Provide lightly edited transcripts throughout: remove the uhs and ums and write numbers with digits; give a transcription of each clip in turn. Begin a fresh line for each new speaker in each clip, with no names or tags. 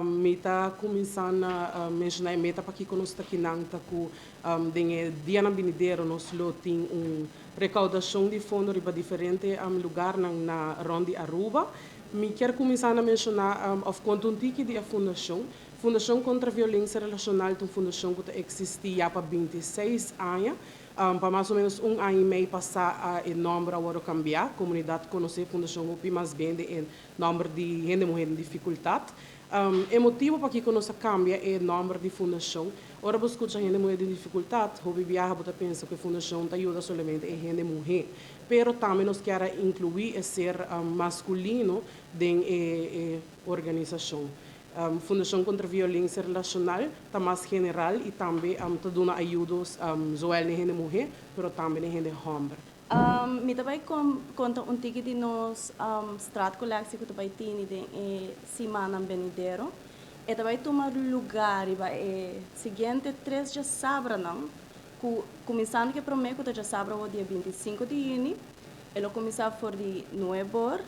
Meta começando a mencionar meta para que conosco aqui não tá com dia na binideiro nós lo tem recaudação de fundo riba diferente lugar na Ronde Aruba. Me quero começar a mencionar of quanto um tique de a Fundação contra a Violência Relacional é uma fundação que existe há 26 anos. Para mais ou menos ano e meio passar o número agora cambiar. A comunidade conhece a fundação o mais bem o número de gente mulher em dificuldade. O motivo para que conosco cambia é o número de fundação. Ora, você escuta gente mulher em dificuldade, você viaja, você pensa que a fundação te ajuda somente a gente mulher. Pero também nós queremos incluir o ser masculino dentro da organização. Fundação contra a Violência Relacional está mais general e também está dando ajuda não a gente mulher, mas também a gente homem.
Me também conta tique de nós strat collectie que também tem de semana venidero. E também tomar lugar e seguinte 3 de sábado não, começando que prometo que já sábado o dia 25 de junho, ele começa por de 9 horas.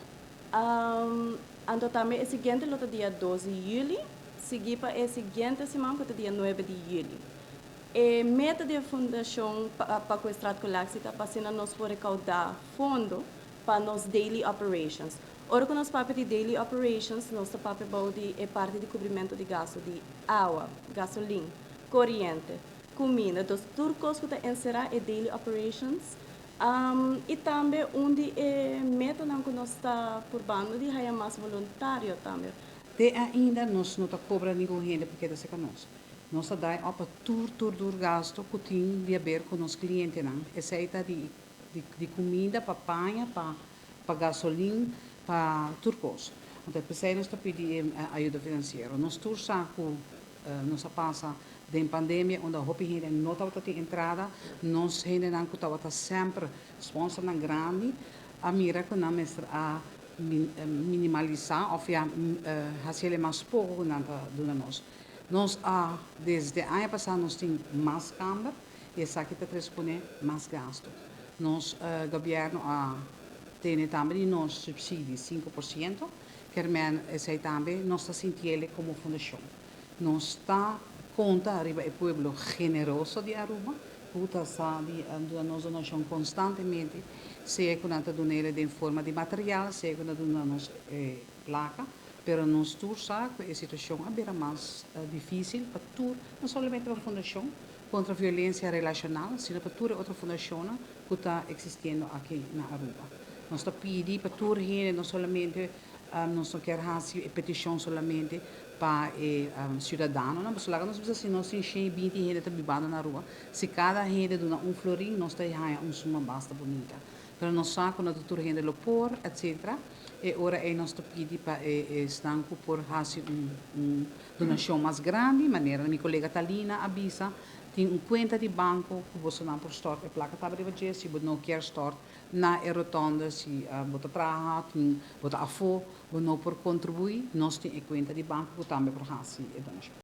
Então também o seguinte no dia 12 de julho, seguir para o seguinte semana que é dia 9 de julho. A meta da fundação para o Estado Collective está passando nós por recaudar fundo para nos daily operations. Ora, com nós papel de daily operations, nós estamos de parte de cobrimento de gasto de água, gasolina, corrente, comida, dos turcos que estão encerrar em daily operations. E também onde meta que nós está por bando de haya mais voluntário também.
De ainda nós não cobra nenhum renda porque é conosco. Nós dá para tudo gasto que tem de ver com os clientes não. Aceita de comida para panha, para gasolina, para turcos. Então precisa nós pedir ajuda financeira. Nós todos saco nós passa da pandemia onde a roupa ainda não estava ter entrada, nós ainda não estava sempre sponsor na grande, a mira que não mestre a minimalizar ou fazer mais pouco na nós. Nós desde o ano passado nós temos mais câmara e essa aqui está respondendo mais gasto. Nós governo tem também nos subsídio 5%, que é também nós está sentindo como fundação. Nós está conta arriba o povo generoso de Aruba, puta sabe nós donação constantemente, seja com a doneira de forma de material, seja com a donação placa. Pero nós todos sabemos que a situação é mais difícil para tudo, não somente para a Fundação contra a Violência Relacional, mas para toda outra fundação que está existindo aqui na Aruba. Nós estamos pedindo para toda a gente, não somente, nós não queremos fazer petição somente para cidadãos, mas nós precisamos, nós temos 20 gente que vivendo na rua. Se cada gente dá florim, nós temos uma suma basta bonita. Pero nós sabemos que toda a gente lo por, etc. E ora nós pedimos para estanco por fazer donação mais grande, maneira minha colega Talina avisa, tem conta de banco que você não pode store, a placa está para você, se você não quer store na rotonda, se você trabalha, você afo, você não pode contribuir, nós temos conta de banco que também para fazer donação.